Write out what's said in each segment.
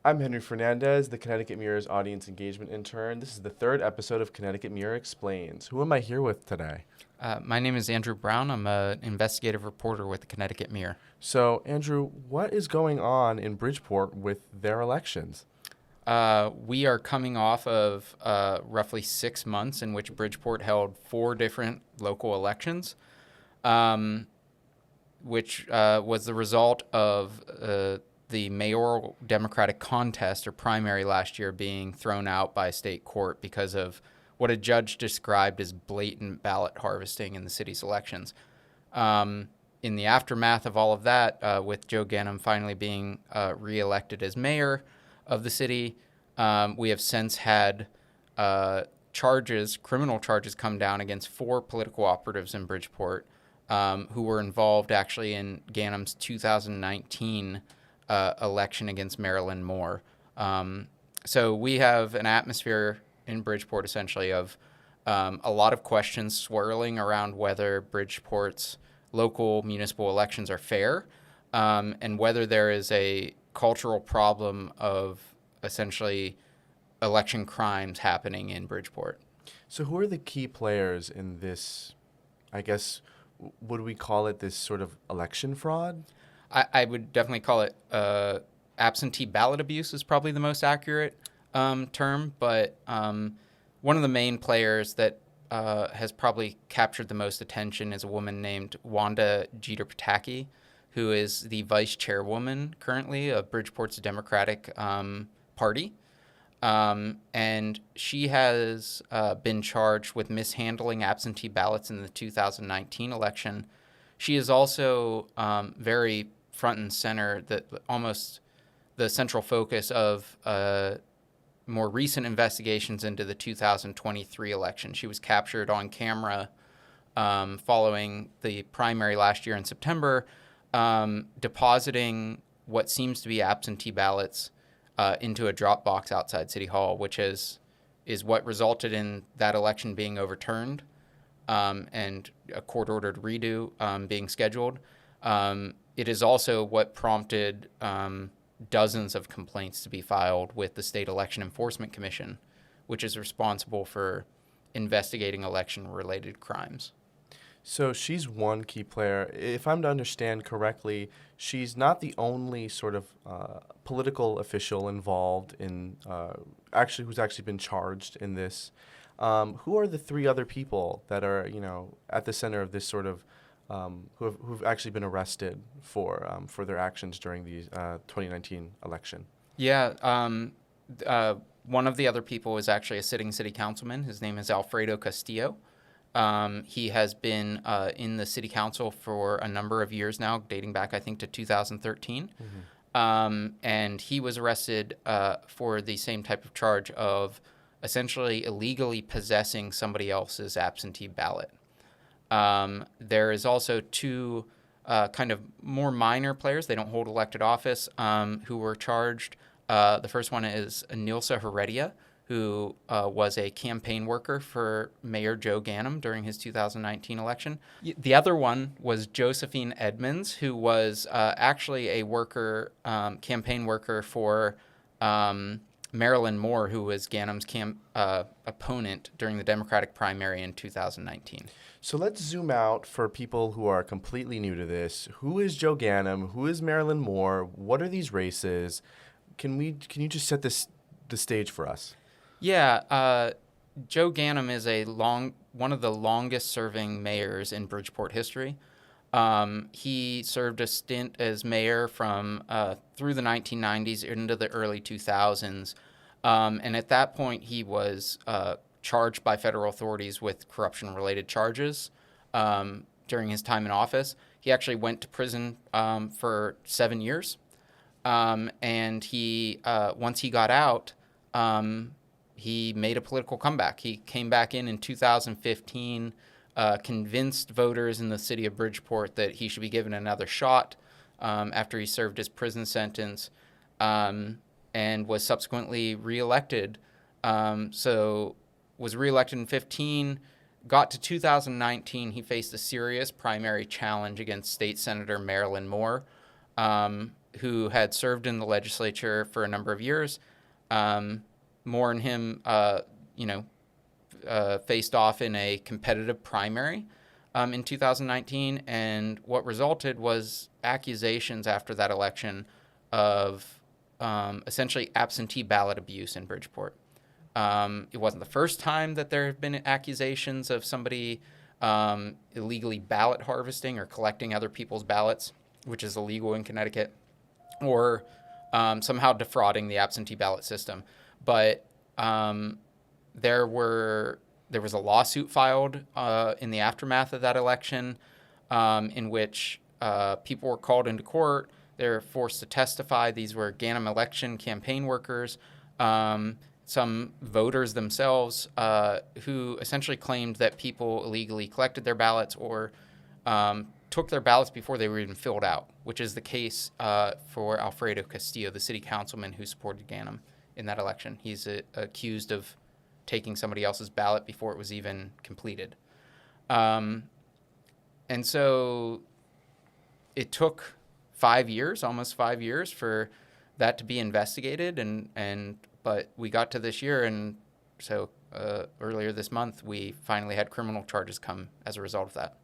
I'm Henry Fernandez, the Connecticut Mirror's audience engagement intern. This is the third episode of Connecticut Mirror Explains. Who am I here with today? My name is Andrew Brown. I'm an investigative reporter with the Connecticut Mirror. So, Andrew, what is going on in Bridgeport with their elections? We are coming off of roughly 6 months in which Bridgeport held 4 different local elections, which was the result of the mayoral Democratic contest or primary last year being thrown out by state court because of what a judge described as blatant ballot harvesting in the city's elections. In the aftermath of all of that, with Joe Ganim finally being reelected as mayor of the city, we have since had criminal charges come down against 4 political operatives in Bridgeport who were involved actually in Ganim's 2019 election against Marilyn Moore. So we have an atmosphere in Bridgeport essentially of a lot of questions swirling around whether Bridgeport's local municipal elections are fair, and whether there is a cultural problem of essentially election crimes happening in Bridgeport. So, who are the key players in this? I guess, would we call it this sort of election fraud? I would definitely call it absentee ballot abuse is probably the most accurate term, but one of the main players that has probably captured the most attention is a woman named Wanda Jeter-Pataki, who is the vice chairwoman currently of Bridgeport's Democratic Party. And she has been charged with mishandling absentee ballots in the 2019 election. She is also very front and center, almost the central focus of more recent investigations into the 2023 election. She was captured on camera following the primary last year in September, depositing what seems to be absentee ballots into a drop box outside City Hall, which is what resulted in that election being overturned and a court-ordered redo being scheduled. It is also what prompted dozens of complaints to be filed with the State Election Enforcement Commission, which is responsible for investigating election-related crimes. So she's one key player. If I'm to understand correctly, she's not the only sort of political official involved in who's actually been charged in this. Who are the 3 other people that are, at the center of this sort of who've actually been arrested for their actions during the 2019 election? Yeah, one of the other people is actually a sitting city councilman. His name is Alfredo Castillo. He has been in the city council for a number of years now, dating back, I think, to 2013. Mm-hmm. And he was arrested for the same type of charge of essentially illegally possessing somebody else's absentee ballot. There is also 2 kind of more minor players. They don't hold elected office, who were charged. The first one is Nilsa Heredia, who was a campaign worker for Mayor Joe Ganim during his 2019 election. The other one was Josephine Edmonds, who was actually a campaign worker for Marilyn Moore, who was Ganim's opponent during the Democratic primary in 2019. So let's zoom out for people who are completely new to this. Who is Joe Ganim? Who is Marilyn Moore? What are these races? Can you just set the stage for us? Yeah, Joe Ganim is one of the longest-serving mayors in Bridgeport history. He served a stint as mayor from through the 1990s into the early 2000s, and at that point he was charged by federal authorities with corruption-related charges during his time in office. He actually went to prison for 7 years, and he once he got out, he made a political comeback. He came back in 2015, convinced voters in the city of Bridgeport that he should be given another shot after he served his prison sentence, and was subsequently reelected. Was reelected in 2015, got to 2019. He faced a serious primary challenge against State Senator Marilyn Moore, who had served in the legislature for a number of years. Moore and him, faced off in a competitive primary in 2019, and what resulted was accusations after that election of essentially absentee ballot abuse in Bridgeport. It wasn't the first time that there have been accusations of somebody illegally ballot harvesting or collecting other people's ballots, which is illegal in Connecticut, or somehow defrauding the absentee ballot system. But there was a lawsuit filed in the aftermath of that election in which people were called into court. They were forced to testify. These were Ganem election campaign workers, some voters themselves who essentially claimed that people illegally collected their ballots or took their ballots before they were even filled out, which is the case for Alfredo Castillo, the city councilman who supported Ganem in that election. He's accused of taking somebody else's ballot before it was even completed. And so it took 5 years, almost 5 years, for that to be investigated, but we got to this year, and so earlier this month we finally had criminal charges come as a result of that.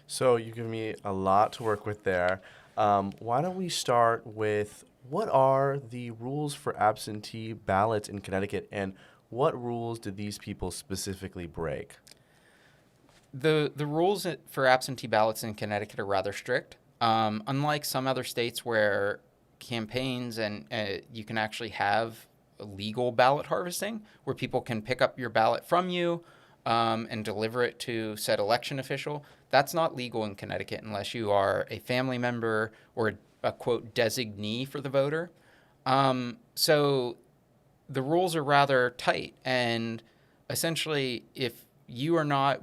So you give me a lot to work with there. Why don't we start with what are the rules for absentee ballots in Connecticut, and what rules did these people specifically break? The rules for absentee ballots in Connecticut are rather strict. Unlike some other states where campaigns and you can actually have legal ballot harvesting, where people can pick up your ballot from you and deliver it to said election official, that's not legal in Connecticut unless you are a family member or a quote designee for the voter. So the rules are rather tight, and essentially, if you're not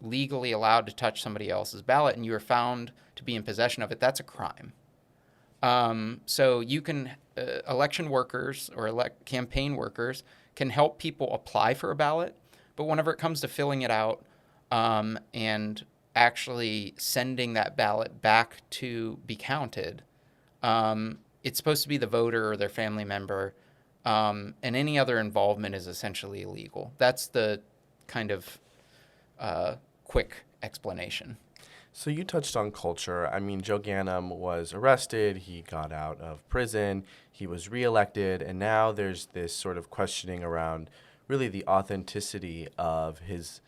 legally allowed to touch somebody else's ballot and you are found to be in possession of it, that's a crime. So you can election workers or campaign workers can help people apply for a ballot, but whenever it comes to filling it out and actually sending that ballot back to be counted, it's supposed to be the voter or their family member, and any other involvement is essentially illegal. That's the kind of quick explanation. So you touched on culture. I mean, Joe Ganem was arrested, he got out of prison, he was reelected, and now there's this sort of questioning around really the authenticity of his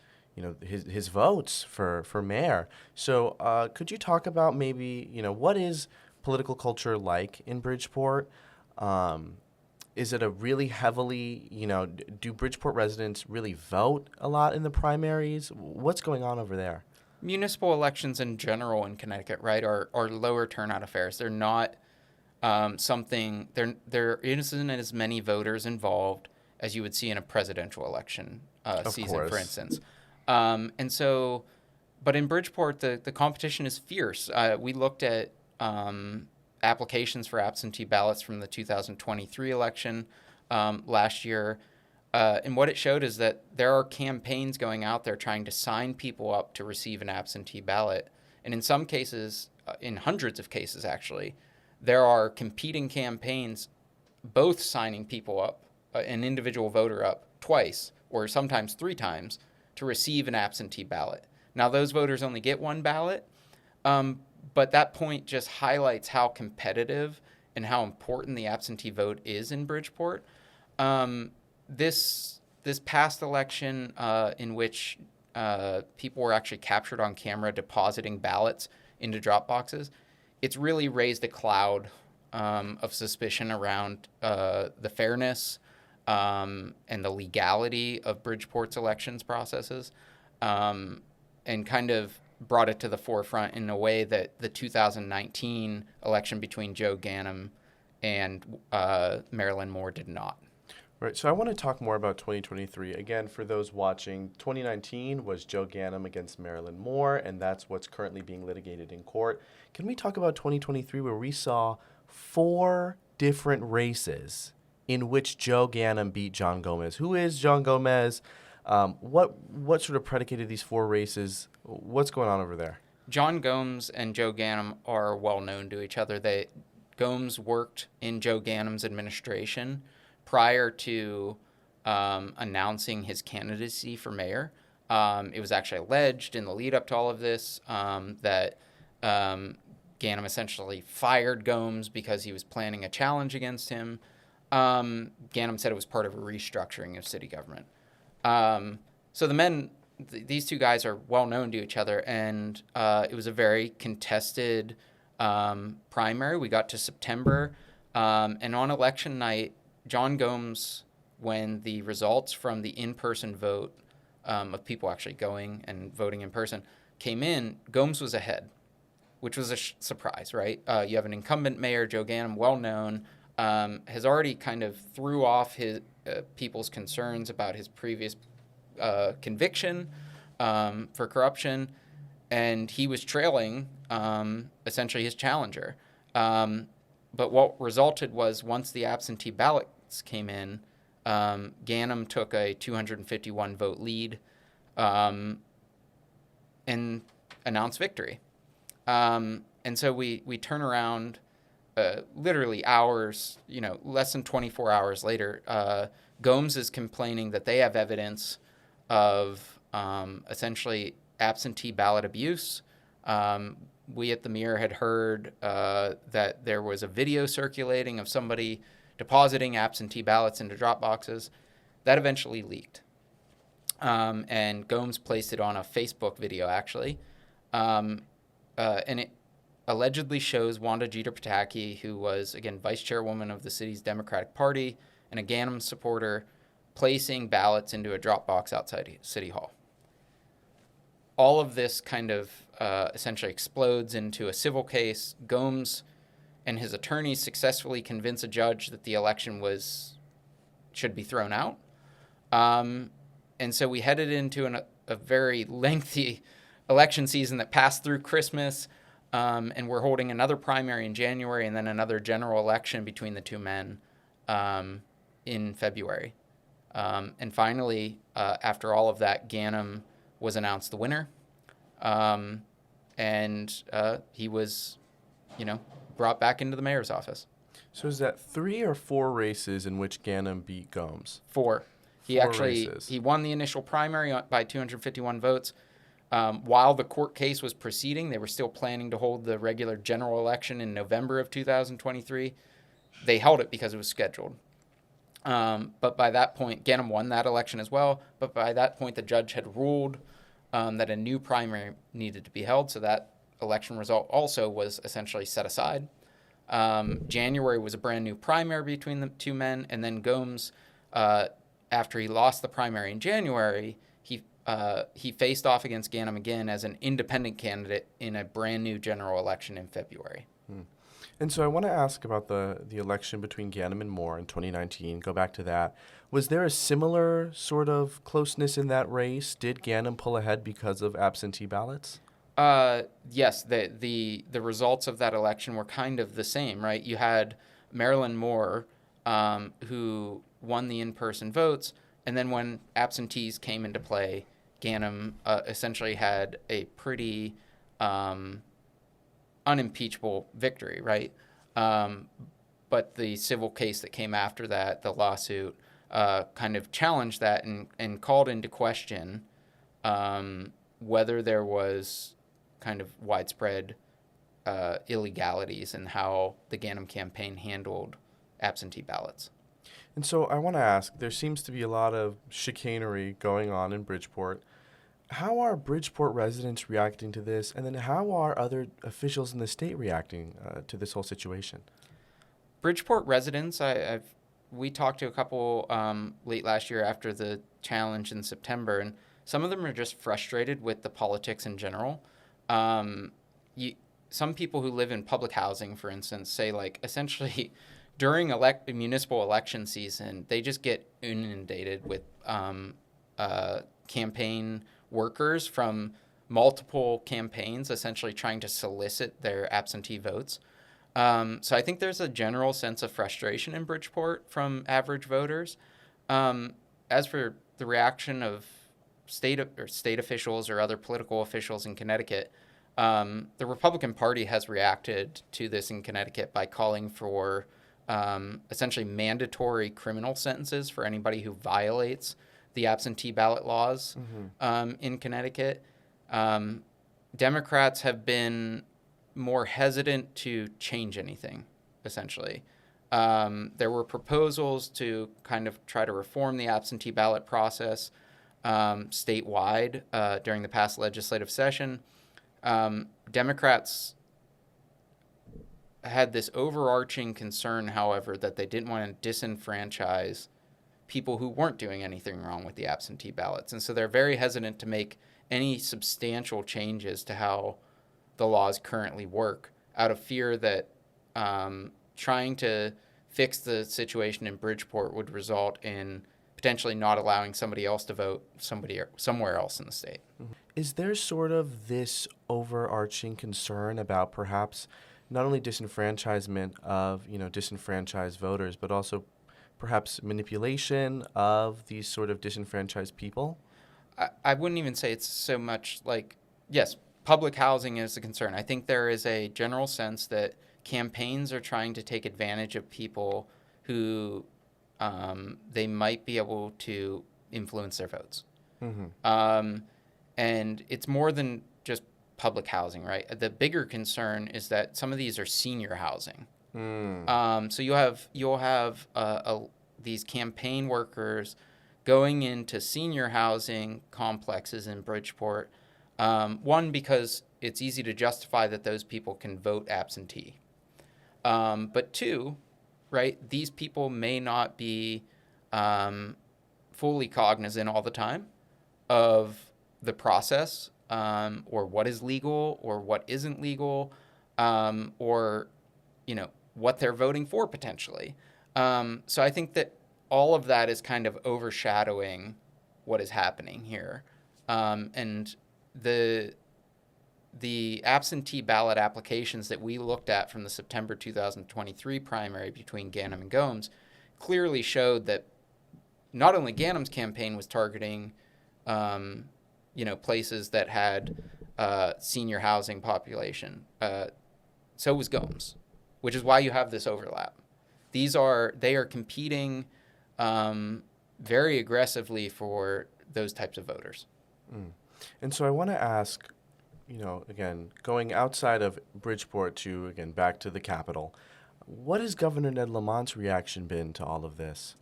votes for mayor. So could you talk about maybe, what is political culture like in Bridgeport? Is it a really heavily, do Bridgeport residents really vote a lot in the primaries? What's going on over there? Municipal elections in general in Connecticut, right, are lower turnout affairs. They're not there isn't as many voters involved as you would see in a presidential election season, for instance. And so, but in Bridgeport, the competition is fierce. We looked at applications for absentee ballots from the 2023 election last year. And what it showed is that there are campaigns going out there trying to sign people up to receive an absentee ballot. And in some cases, in hundreds of cases actually, there are competing campaigns both signing people up, an individual voter up twice or sometimes 3 times to receive an absentee ballot. Now, those voters only get one ballot, but that point just highlights how competitive and how important the absentee vote is in Bridgeport. This past election, in which people were actually captured on camera depositing ballots into drop boxes, it's really raised a cloud of suspicion around the fairness and the legality of Bridgeport's elections processes, and kind of brought it to the forefront in a way that the 2019 election between Joe Ganem and Marilyn Moore did not. Right, so I want to talk more about 2023. Again, for those watching, 2019 was Joe Ganem against Marilyn Moore, and that's what's currently being litigated in court. Can we talk about 2023, where we saw 4 different races in which Joe Ganem beat John Gomez? Who is John Gomez? What sort of predicated these 4 races? What's going on over there? John Gomes and Joe Ganim are well known to each other. Gomes worked in Joe Ganim's administration prior to announcing his candidacy for mayor. It was actually alleged in the lead up to all of this that Ganim essentially fired Gomes because he was planning a challenge against him. Ganim said it was part of a restructuring of city government. So these two guys are well known to each other, and it was a very contested primary. We got to September, and on election night, John Gomes, when the results from the in-person vote of people actually going and voting in person came in, Gomes was ahead, which was a surprise, right? You have an incumbent mayor, Joe Ganim, well known, has already kind of threw off his people's concerns about his previous conviction for corruption, and he was trailing essentially his challenger. But what resulted was once the absentee ballots came in, Ganim took a 251 vote lead and announced victory. And so we turn around literally hours, less than 24 hours later. Gomes is complaining that they have evidence of essentially absentee ballot abuse. We at the Mirror had heard that there was a video circulating of somebody depositing absentee ballots into drop boxes. That eventually leaked. And Gomes placed it on a Facebook video, actually. And it allegedly shows Wanda Jeter Pataki, who was, again, vice chairwoman of the city's Democratic Party and a Ganim supporter, placing ballots into a drop box outside City Hall. All of this kind of essentially explodes into a civil case. Gomes and his attorneys successfully convince a judge that the election should be thrown out. And so we headed into a very lengthy election season that passed through Christmas, and we're holding another primary in January and then another general election between the two men in February. And finally, after all of that, Ganim was announced the winner, and he was, brought back into the mayor's office. So is that 3 or 4 races in which Ganim beat Gomes? 4. He won the initial primary by 251 votes. While the court case was proceeding, they were still planning to hold the regular general election in November of 2023. They held it because it was scheduled. But by that point, Ganim won that election as well. But by that point, the judge had ruled that a new primary needed to be held. So that election result also was essentially set aside. January was a brand new primary between the two men. And then Gomes, after he lost the primary in January, he faced off against Ganim again as an independent candidate in a brand new general election in February. And so I want to ask about the election between Ganim and Moore in 2019. Go back to that. Was there a similar sort of closeness in that race? Did Ganim pull ahead because of absentee ballots? Yes, the results of that election were kind of the same, right? You had Marilyn Moore, who won the in-person votes, and then when absentees came into play, Ganim essentially had a pretty unimpeachable victory, right? But the civil case that came after that, the lawsuit, kind of challenged that and called into question whether there was kind of widespread illegalities in how the Ganim campaign handled absentee ballots. And so I want to ask, there seems to be a lot of chicanery going on in Bridgeport. How are Bridgeport residents reacting to this? And then how are other officials in the state reacting to this whole situation? Bridgeport residents, we talked to a couple late last year after the challenge in September, and some of them are just frustrated with the politics in general. Some people who live in public housing, for instance, say essentially during municipal election season, they just get inundated with campaign workers from multiple campaigns essentially trying to solicit their absentee votes. So I think there's a general sense of frustration in Bridgeport from average voters. As for the reaction of state officials or other political officials in Connecticut, The Republican Party has reacted to this in Connecticut by calling for essentially mandatory criminal sentences for anybody who violates the absentee ballot laws in Connecticut. Democrats have been more hesitant to change anything, essentially. There were proposals to kind of try to reform the absentee ballot process statewide during the past legislative session. Democrats had this overarching concern, however, that they didn't want to disenfranchise people who weren't doing anything wrong with the absentee ballots. And so they're very hesitant to make any substantial changes to how the laws currently work out of fear that trying to fix the situation in Bridgeport would result in potentially not allowing somebody else to vote somewhere else in the state. Is there sort of this overarching concern about perhaps not only disenfranchisement of, disenfranchised voters, but also perhaps manipulation of these sort of disenfranchised people? I wouldn't even say it's so much like, yes, public housing is a concern. I think there is a general sense that campaigns are trying to take advantage of people who they might be able to influence their votes. And it's more than just public housing, right? The bigger concern is that some of these are senior housing. So you'll have these campaign workers going into senior housing complexes in Bridgeport. One, because it's easy to justify that those people can vote absentee. But two, right, these people may not be fully cognizant all the time of the process or what is legal or what isn't legal or, what they're voting for potentially. So I think that all of that is kind of overshadowing what is happening here. And the absentee ballot applications that we looked at from the September 2023 primary between Ganim and Gomes clearly showed that not only Ganim's campaign was targeting, places that had senior housing population, so was Gomes, which is why you have this overlap. They are competing very aggressively for those types of voters. And so I want to ask, again, going outside of Bridgeport to, again, back to the Capitol, what has Governor Ned Lamont's reaction been to all of this?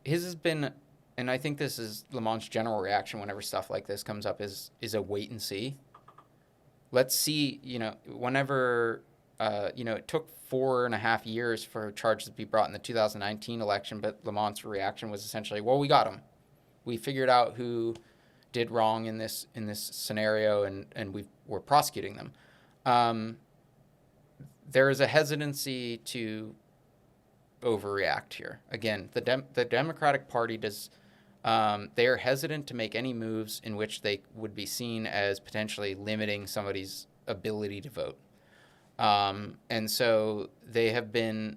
His has been, and I think this is Lamont's general reaction whenever stuff like this comes up, is a wait and see. Let's see, whenever, it took 4.5 years for charges to be brought in the 2019 election, but Lamont's reaction was essentially, well, we got him. We figured out who did wrong in this scenario, and we're prosecuting them. There is a hesitancy to overreact here. Again, the Democratic Party they are hesitant to make any moves in which they would be seen as potentially limiting somebody's ability to vote. And so they have been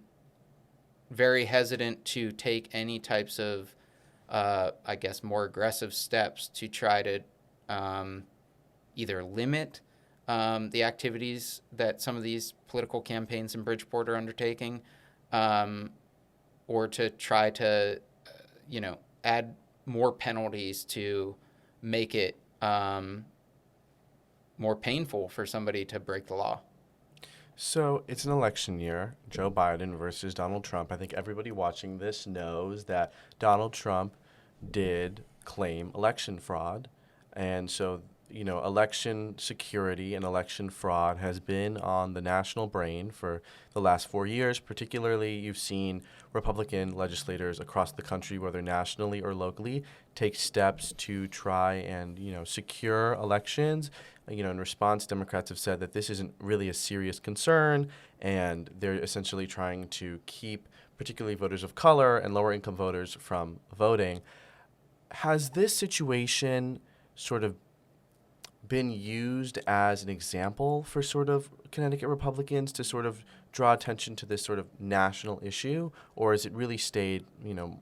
very hesitant to take any types of more aggressive steps to try to either limit the activities that some of these political campaigns in Bridgeport are undertaking, or to try to, add more penalties to make it more painful for somebody to break the law. So it's an election year, Joe Biden versus Donald Trump. I think everybody watching this knows that Donald Trump did claim election fraud. And so, election security and election fraud has been on the national brain for the last 4 years. Particularly, you've seen Republican legislators across the country, whether nationally or locally, take steps to try and, secure elections. In response, Democrats have said that this isn't really a serious concern, and they're essentially trying to keep particularly voters of color and lower income voters from voting. Has this situation sort of been used as an example for sort of Connecticut Republicans to sort of draw attention to this sort of national issue, or has it really stayed,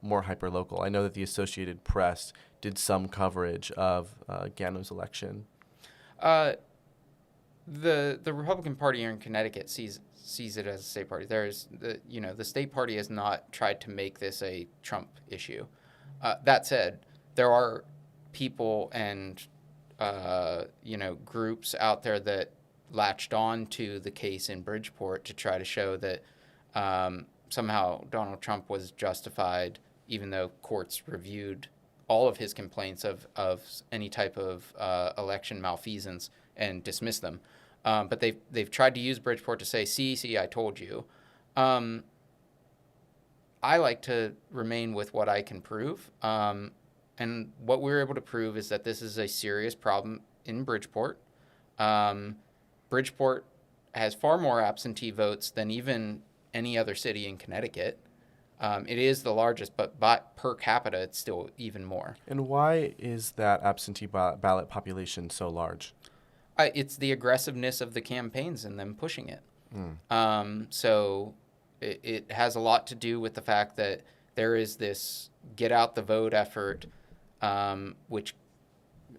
more hyper-local? I know that the Associated Press did some coverage of Gano's election. The Republican Party here in Connecticut sees it as a state party. There's the state party has not tried to make this a Trump issue. That said, there are people and groups out there that latched on to the case in Bridgeport to try to show that somehow Donald Trump was justified, even though courts reviewed all of his complaints of any type of election malfeasance and dismissed them. But they've tried to use Bridgeport to say, see, I told you. I like to remain with what I can prove. And what we were able to prove is that this is a serious problem in Bridgeport. Bridgeport has far more absentee votes than even any other city in Connecticut. It is the largest, but per capita, it's still even more. And why is that absentee ballot population so large? It's the aggressiveness of the campaigns and them pushing it. So it has a lot to do with the fact that there is this get out the vote effort, which,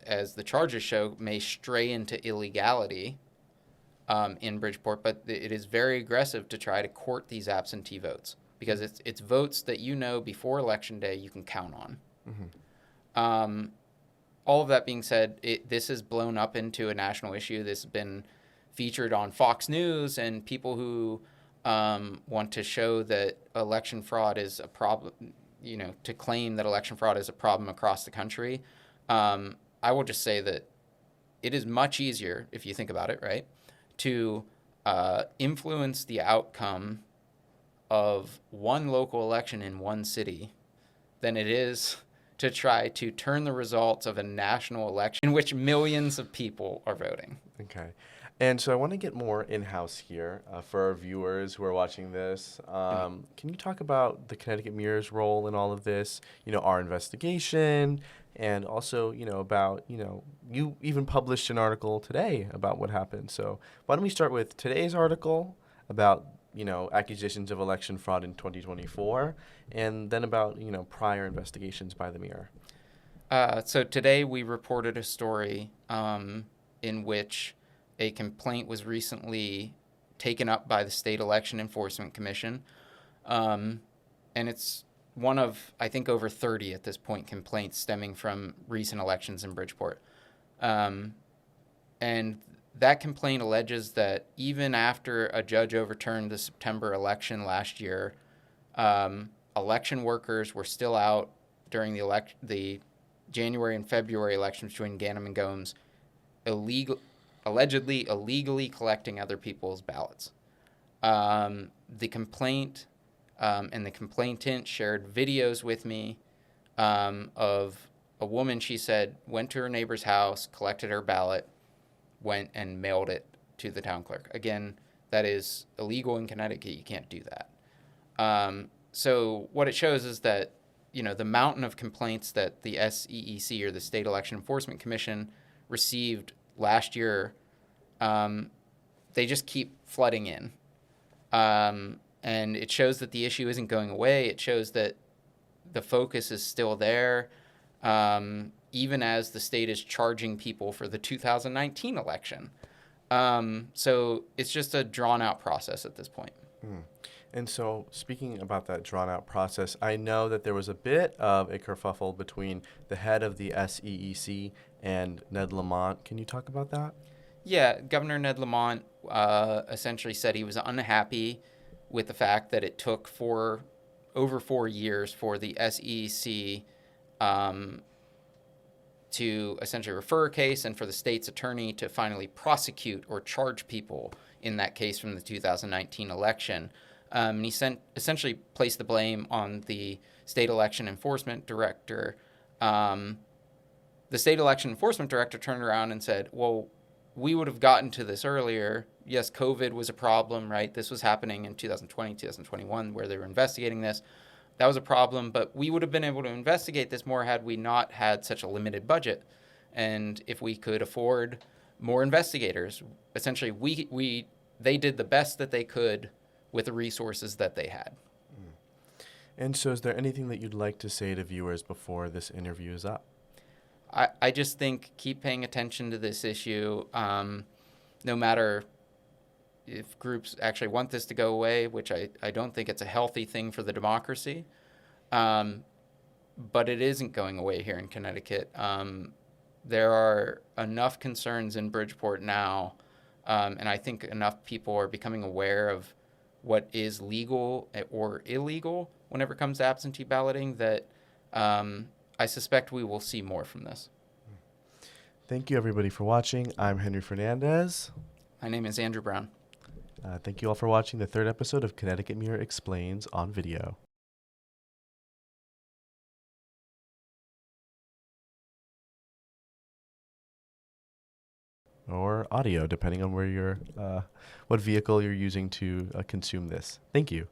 as the charges show, may stray into illegality in Bridgeport, but it is very aggressive to try to court these absentee votes because it's votes that before Election Day you can count on. Mm-hmm. All of that being said, this has blown up into a national issue. This has been featured on Fox News, and people who want to show that election fraud is a problem, to claim that election fraud is a problem across the country. I will just say that it is much easier, if you think about it, right, to influence the outcome of one local election in one city than it is to try to turn the results of a national election in which millions of people are voting. Okay. And so I want to get more in-house here for our viewers who are watching this. Can you talk about the Connecticut Mirror's role in all of this, our investigation, and also, about, you even published an article today about what happened. So why don't we start with today's article about, accusations of election fraud in 2024, and then about, prior investigations by the Mirror. So today we reported a story in which a complaint was recently taken up by the State Election Enforcement Commission. And it's one of, I think, over 30 at this point complaints stemming from recent elections in Bridgeport. And that complaint alleges that even after a judge overturned the September election last year, election workers were still out during the January and February elections between Ganem and Gomes, allegedly illegally collecting other people's ballots. The complaint and the complainant shared videos with me of a woman, she said, went to her neighbor's house, collected her ballot, went and mailed it to the town clerk. Again, that is illegal in Connecticut. You can't do that. So what it shows is that, the mountain of complaints that the SEEC, or the State Election Enforcement Commission, received last year, they just keep flooding in. And it shows that the issue isn't going away. It shows that the focus is still there, even as the state is charging people for the 2019 election. So it's just a drawn-out process at this point. And so, speaking about that drawn-out process, I know that there was a bit of a kerfuffle between the head of the SEEC and Ned Lamont. Can you talk about that? Yeah, Governor Ned Lamont essentially said he was unhappy with the fact that it took over 4 years for the SEC to essentially refer a case and for the state's attorney to finally prosecute or charge people in that case from the 2019 election. And he essentially placed the blame on the state election enforcement director. The state election enforcement director turned around and said, well, we would have gotten to this earlier. Yes, COVID was a problem, right? This was happening in 2020, 2021, where they were investigating this. That was a problem, but we would have been able to investigate this more had we not had such a limited budget. And if we could afford more investigators, essentially they did the best that they could with the resources that they had. And so is there anything that you'd like to say to viewers before this interview is up? I just think keep paying attention to this issue. no matter if groups actually want this to go away, which I don't think it's a healthy thing for the democracy, but it isn't going away here in Connecticut. There are enough concerns in Bridgeport now, and I think enough people are becoming aware of what is legal or illegal whenever it comes to absentee balloting that I suspect we will see more from this. Thank you, everybody, for watching. I'm Henry Fernandez. My name is Andrew Brown. Thank you all for watching the third episode of Connecticut Mirror Explains on video. Or audio, depending on where you're, what vehicle you're using to consume this. Thank you.